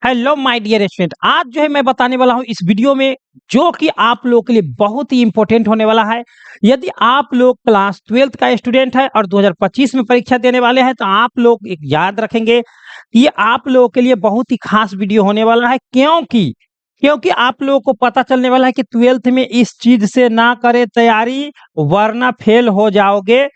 Hello my dear student, आज जो है मैं बताने वाला हूँ इस वीडियो में जो कि आप लोगों के लिए बहुत ही इंपॉर्टेंट होने वाला है। यदि आप लोग क्लास 12th का स्टूडेंट है और 2025 में परीक्षा देने वाले हैं तो आप लोग एक याद रखेंगे कि ये आप लोगों के लिए बहुत ही खास वीडियो होने वाला है। क्योंकि आप लोगों को पता चलने वाला है कि 12th में इस चीज से ना करें तैयारी, वरना फेल हो जाओगे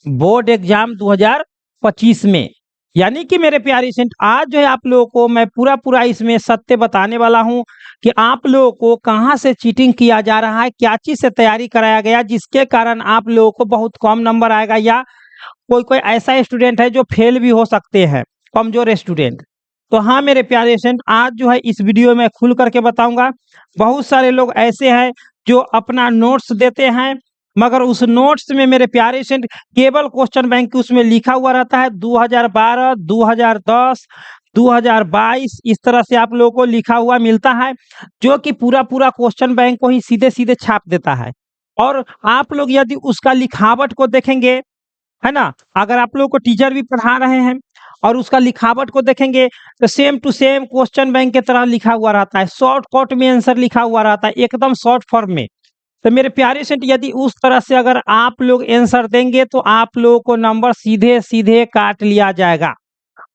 बोर्ड एग्जाम 2025 में। यानी कि मेरे प्यारे स्टूडेंट, आज जो है आप लोगों को मैं पूरा इसमें सत्य बताने वाला हूं कि आप लोगों को कहां से चीटिंग किया जा रहा है, क्या चीज से तैयारी कराया गया जिसके कारण आप लोगों को बहुत कम नंबर आएगा, या कोई कोई ऐसा स्टूडेंट है जो फेल भी हो सकते हैं, कमजोर स्टूडेंट। तो हाँ मेरे प्यारे स्टूडेंट, आज जो है इस वीडियो में खुल करके बताऊंगा। बहुत सारे लोग ऐसे हैं जो अपना नोट्स देते हैं, मगर उस नोट्स में मेरे प्यारे स्टूडेंट केवल क्वेश्चन बैंक उसमें लिखा हुआ रहता है 2012, 2010, 2022, इस तरह से आप लोगों को लिखा हुआ मिलता है, जो कि पूरा क्वेश्चन बैंक को ही सीधे सीधे छाप देता है। और आप लोग यदि उसका लिखावट को देखेंगे, है ना, अगर आप लोगों को टीचर भी पढ़ा रहे हैं और उसका लिखावट को देखेंगे तो same to same question bank की तरह लिखा हुआ रहता है, शॉर्ट कट में आंसर लिखा हुआ रहता है, एकदम शॉर्ट फॉर्म में। तो मेरे प्यारे स्टूडेंट, यदि उस तरह से अगर आप लोग आंसर देंगे तो आप लोगों को नंबर सीधे सीधे काट लिया जाएगा।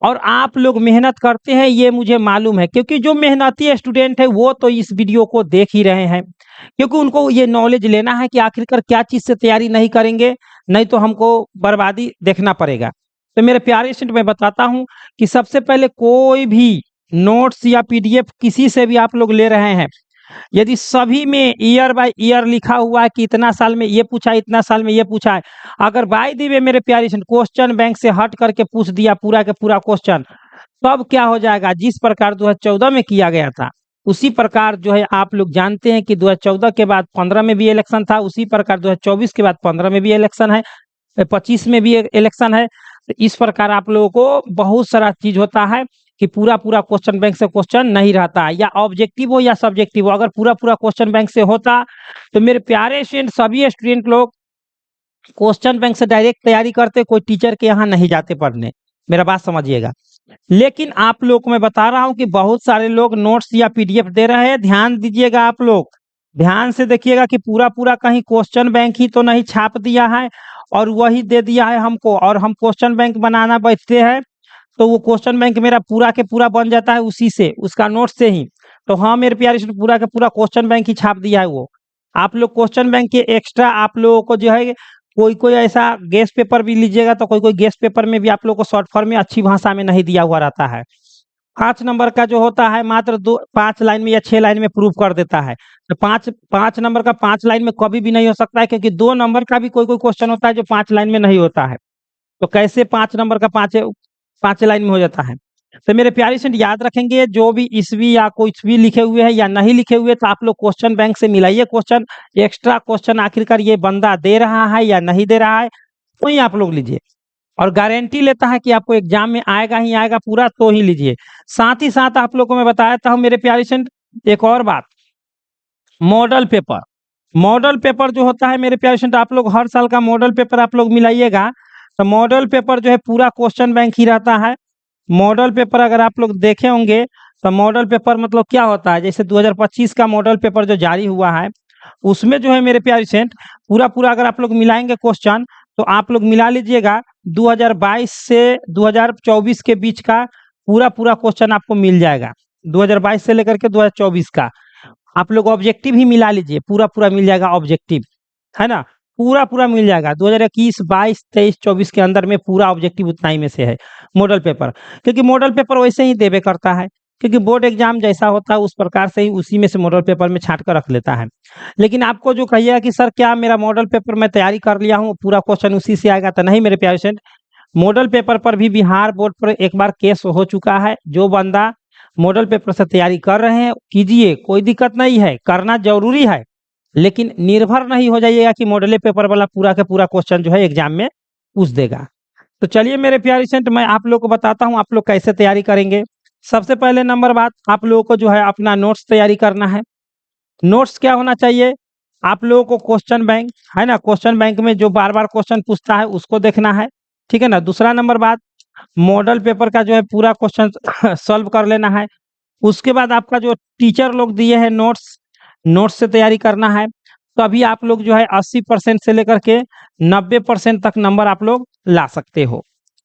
और आप लोग मेहनत करते हैं ये मुझे मालूम है, क्योंकि जो मेहनती स्टूडेंट है वो तो इस वीडियो को देख ही रहे हैं, क्योंकि उनको ये नॉलेज लेना है कि आखिरकार क्या चीज से तैयारी नहीं करेंगे, नहीं तो हमको बर्बादी देखना पड़ेगा। तो मेरे प्यारे स्टूडेंट, मैं बताता हूं कि सबसे पहले कोई भी नोट्स या पीडीएफ किसी से भी आप लोग ले रहे हैं, यदि सभी में ईयर बाय ईयर लिखा हुआ है कि इतना साल में ये पूछा है, इतना साल में ये पूछा है, अगर बाय द वे मेरे प्यारे क्वेश्चन बैंक से हट करके पूछ दिया पूरा के पूरा क्वेश्चन, तब क्या हो जाएगा? जिस प्रकार 2014 में किया गया था उसी प्रकार जो है आप लोग जानते हैं कि 2014 के बाद 15 में भी इलेक्शन था, उसी प्रकार 2024 के बाद 15 में भी इलेक्शन है, 25 में भी इलेक्शन है। तो इस प्रकार आप लोगों को बहुत सारा चीज होता है कि पूरा क्वेश्चन बैंक से क्वेश्चन नहीं रहता है, या ऑब्जेक्टिव हो या सब्जेक्टिव हो। अगर पूरा क्वेश्चन बैंक से होता तो मेरे प्यारे स्टूडेंट, सभी स्टूडेंट लोग क्वेश्चन बैंक से डायरेक्ट तैयारी करते, कोई टीचर के यहाँ नहीं जाते पढ़ने। मेरा बात समझिएगा। लेकिन आप लोग को मैं बता रहा हूं कि बहुत सारे लोग नोट्स या पीडीएफ दे रहे हैं। ध्यान दीजिएगा, आप लोग ध्यान से देखिएगा कि पूरा कहीं क्वेश्चन बैंक ही तो नहीं छाप दिया है और वही दे दिया है हमको, और हम क्वेश्चन बैंक बनाना बैठते हैं तो वो क्वेश्चन बैंक मेरा पूरा के पूरा बन जाता है उसी से, उसका नोट से ही। तो हाँ मेरे प्यारे स्टूडेंट, पूरा का पूरा क्वेश्चन बैंक ही छाप दिया है वो। आप लोग क्वेश्चन बैंक के एक्स्ट्रा आप लोगों को जो है कोई कोई ऐसा गेस्ट पेपर भी लीजिएगा तो कोई कोई गेस्ट पेपर में भी आप लोग को शॉर्ट फॉर्म में अच्छी भाषा में नहीं दिया हुआ रहता है। 5 नंबर का जो होता है मात्र 5 लाइन में या 6 लाइन में प्रूव कर देता है। तो पाँच नंबर का 5 लाइन में कभी भी नहीं हो सकता है, क्योंकि 2 नंबर का भी कोई कोई क्वेश्चन होता है जो 5 लाइन में नहीं होता है। तो कैसे 5 नंबर का 5 लाइन में हो जाता है? तो मेरे प्यारे स्टूडेंट, याद रखेंगे जो भी ईस्वी या कुछ भी लिखे हुए हैं या नहीं लिखे हुए, तो आप लोग क्वेश्चन बैंक से मिलाइए क्वेश्चन, एक्स्ट्रा क्वेश्चन आखिरकार ये बंदा दे रहा है या नहीं दे रहा है, वही आप लोग लीजिए। और गारंटी लेता है कि आपको एग्जाम में आएगा ही आएगा पूरा, तो ही लीजिए। साथ ही साथ आप लोग को मैं बताया था मेरे प्यारे स्टूडेंट, एक और बात, मॉडल पेपर जो होता है मेरे प्यारे स्टूडेंट, आप लोग हर साल का मॉडल पेपर आप लोग मिलाइएगा। तो मॉडल पेपर जो है पूरा क्वेश्चन बैंक ही रहता है। मॉडल पेपर अगर आप लोग देखे होंगे तो मॉडल पेपर मतलब क्या होता है, जैसे 2025 का मॉडल पेपर जो जारी हुआ है उसमें जो है मेरे प्यारे स्टूडेंट पूरा अगर आप लोग मिलाएंगे क्वेश्चन, तो आप लोग मिला लीजिएगा 2022 से 2024 के बीच का पूरा क्वेश्चन आपको मिल जाएगा। 2022 से लेकर के 2024 का आप लोग ऑब्जेक्टिव ही मिला लीजिए, पूरा मिल जाएगा ऑब्जेक्टिव, है ना, पूरा मिल जाएगा। 2021, 22, 23, 24 के अंदर में पूरा ऑब्जेक्टिव उतना ही में से है मॉडल पेपर, क्योंकि मॉडल पेपर वैसे ही देवे करता है, क्योंकि बोर्ड एग्जाम जैसा होता है उस प्रकार से ही उसी में से मॉडल पेपर में छांट कर रख लेता है। लेकिन आपको जो कहिएगा कि सर क्या मेरा मॉडल पेपर मैं तैयारी कर लिया हूँ पूरा क्वेश्चन उसी से आएगा, तो नहीं मेरे प्यारे स्टूडेंट, मॉडल पेपर पर भी बिहार बोर्ड पर एक बार केस हो चुका है। जो बंदा मॉडल पेपर से तैयारी कर रहे हैं कीजिए, कोई दिक्कत नहीं है, करना जरूरी है, लेकिन निर्भर नहीं हो जाइएगा कि मॉडल पेपर वाला पूरा का पूरा क्वेश्चन जो है एग्जाम में पूछ देगा। तो चलिए मेरे प्यारे स्टूडेंट, मैं आप लोग को बताता हूँ आप लोग कैसे तैयारी करेंगे। सबसे पहले नंबर बात, आप लोगों को जो है अपना नोट्स तैयारी करना है। नोट्स क्या होना चाहिए? आप लोगों को क्वेश्चन बैंक, है ना, क्वेश्चन बैंक में जो बार बार क्वेश्चन पूछता है उसको देखना है, ठीक है ना। दूसरा नंबर बात, मॉडल पेपर का जो है पूरा क्वेश्चन सॉल्व कर लेना है। उसके बाद आपका जो टीचर लोग दिए हैं नोट्स, नोट्स से तैयारी करना है। तो अभी आप लोग जो है 80% से लेकर के 90% तक नंबर आप लोग ला सकते हो।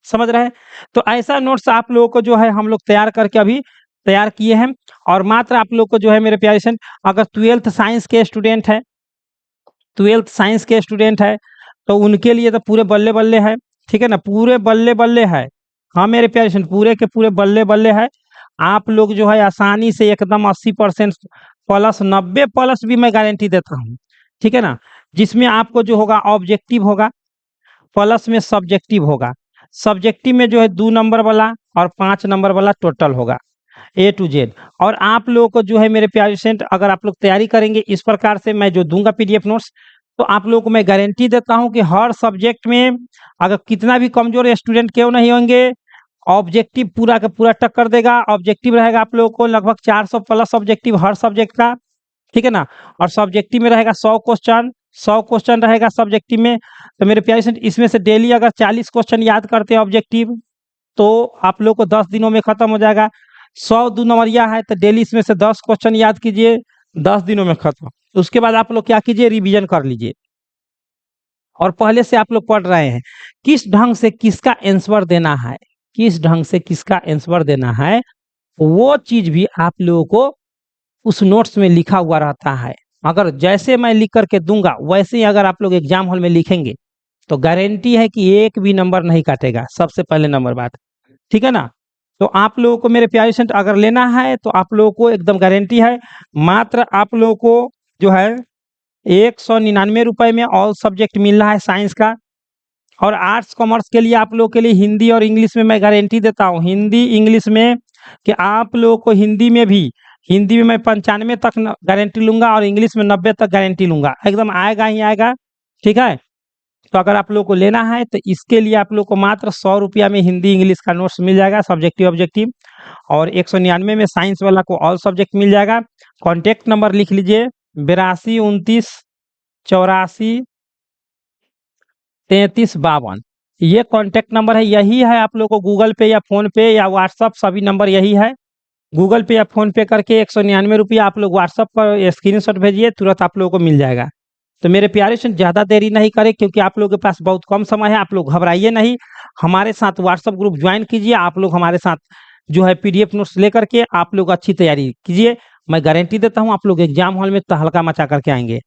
समझ रहे हैं? तो ऐसा नोट्स आप लोगों को जो है हम लोग तैयार करके अभी तैयार किए हैं। और मात्र आप लोग को जो है मेरे प्यारे स्टूडेंट, अगर 12th साइंस के स्टूडेंट है, 12th साइंस के स्टूडेंट है, तो उनके लिए तो पूरे बल्ले-बल्ले है, ठीक है ना? पूरे बल्ले-बल्ले है। हाँ, मेरे प्यारे स्टूडेंट, पूरे के पूरे बल्ले-बल्ले है। आप लोग जो है आसानी से एकदम 80% प्लस 90 प्लस भी मैं गारंटी देता हूँ, ठीक है ना? जिसमें आपको जो होगा ऑब्जेक्टिव होगा, प्लस में सब्जेक्टिव होगा। सब्जेक्टिव में जो है 2 नंबर वाला और 5 नंबर वाला टोटल होगा, ए टू जेड। और आप लोगों को जो है मेरे प्यारे स्टूडेंट, अगर आप लोग तैयारी करेंगे इस प्रकार से, मैं जो दूंगा पीडीएफ नोट्स, तो आप लोगों को मैं गारंटी देता हूं कि हर सब्जेक्ट में, अगर कितना भी कमजोर स्टूडेंट क्यों नहीं होंगे, ऑब्जेक्टिव पूरा का पूरा टक्कर देगा। ऑब्जेक्टिव रहेगा आप लोगों को लगभग 400 प्लस ऑब्जेक्टिव हर सब्जेक्ट का, ठीक है ना? और सब्जेक्टिव में रहेगा 100 क्वेश्चन, 100 क्वेश्चन रहेगा सब्जेक्टिव में। तो मेरे प्यारे स्टूडेंट, इसमें से डेली अगर 40 क्वेश्चन याद करते हैं ऑब्जेक्टिव, तो आप लोग को 10 दिनों में खत्म हो जाएगा। 100 दो नंबरिया है तो डेली इसमें से 10 क्वेश्चन याद कीजिए, 10 दिनों में खत्म। उसके बाद आप लोग क्या कीजिए, रिवीजन कर लीजिए। और पहले से आप लोग पढ़ रहे हैं किस ढंग से किसका आंसर देना है, किस ढंग से किसका आंसर देना है, वो चीज भी आप लोगों को उस नोट्स में लिखा हुआ रहता है। अगर जैसे मैं लिख करके दूंगा वैसे ही अगर आप लोग एग्जाम हॉल में लिखेंगे, तो गारंटी है कि एक भी नंबर नहीं काटेगा, सबसे पहले नंबर बात, ठीक है ना? तो आप लोगों को मेरे प्यारे स्टूडेंट अगर लेना है तो आप लोगों को एकदम गारंटी है, मात्र आप लोगों को जो है 199 रुपए में ऑल सब्जेक्ट मिल रहा है साइंस का। और आर्ट्स कॉमर्स के लिए आप लोगों के लिए हिंदी और इंग्लिश में मैं गारंटी देता हूँ, हिंदी इंग्लिश में, कि आप लोगों को हिंदी में भी, हिंदी में मैं 95 तक गारंटी लूंगा और इंग्लिश में 90 तक गारंटी लूंगा, एकदम आएगा ही आएगा, ठीक है? तो अगर आप लोग को लेना है तो इसके लिए आप लोग को मात्र 100 रुपया में हिंदी इंग्लिश का नोट्स मिल जाएगा, सब्जेक्टिव ऑब्जेक्टिव। और 199 में साइंस वाला को ऑल सब्जेक्ट मिल जाएगा। कॉन्टेक्ट नंबर लिख लीजिए, 82 29 84 33 52। ये कॉन्टेक्ट नंबर है, यही है आप लोग को गूगल पे या फोन पे या व्हाट्सअप, सभी नंबर यही है। गूगल पे या फोन पे करके 199 रुपया आप लोग व्हाट्सअप पर स्क्रीनशॉट भेजिए, तुरंत आप लोगों को मिल जाएगा। तो मेरे प्यारे से ज़्यादा देरी नहीं करें, क्योंकि आप लोगों के पास बहुत कम समय है। आप लोग घबराइए नहीं, हमारे साथ व्हाट्सएप ग्रुप ज्वाइन कीजिए। आप लोग हमारे साथ जो है पीडीएफ नोट्स लेकर के आप लोग अच्छी तैयारी कीजिए। मैं गारंटी देता हूँ आप लोग एग्जाम हॉल में तहलका मचा करके आएंगे।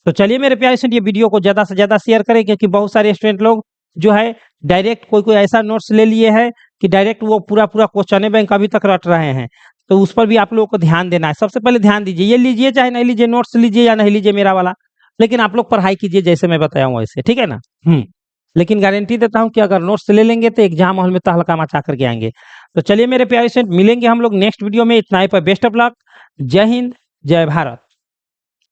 तो चलिए मेरे प्यारे स्टूडेंट, ये वीडियो को ज़्यादा से ज़्यादा शेयर करें, क्योंकि बहुत सारे स्टूडेंट लोग जो है डायरेक्ट कोई कोई ऐसा नोट्स ले लिए है कि डायरेक्ट वो पूरा पूरा क्वेश्चन बैंक अभी तक रट रहे हैं। तो उस पर भी आप लोगों को ध्यान देना है। सबसे पहले ध्यान दीजिए, ये लीजिए चाहे नहीं लीजिए, नोट्स लीजिए या नहीं लीजिए मेरा वाला, लेकिन आप लोग पढ़ाई कीजिए जैसे मैं बताया हूँ वैसे, ठीक है ना? लेकिन गारंटी देता हूँ कि अगर नोट्स ले लेंगे तो एग्जाम हॉल में तहलका मचा करके आएंगे। तो चलिए मेरे प्यारे स्टूडेंट, मिलेंगे हम लोग नेक्स्ट वीडियो में। इतना ही पर, बेस्ट ऑफ लक। जय हिंद, जय भारत।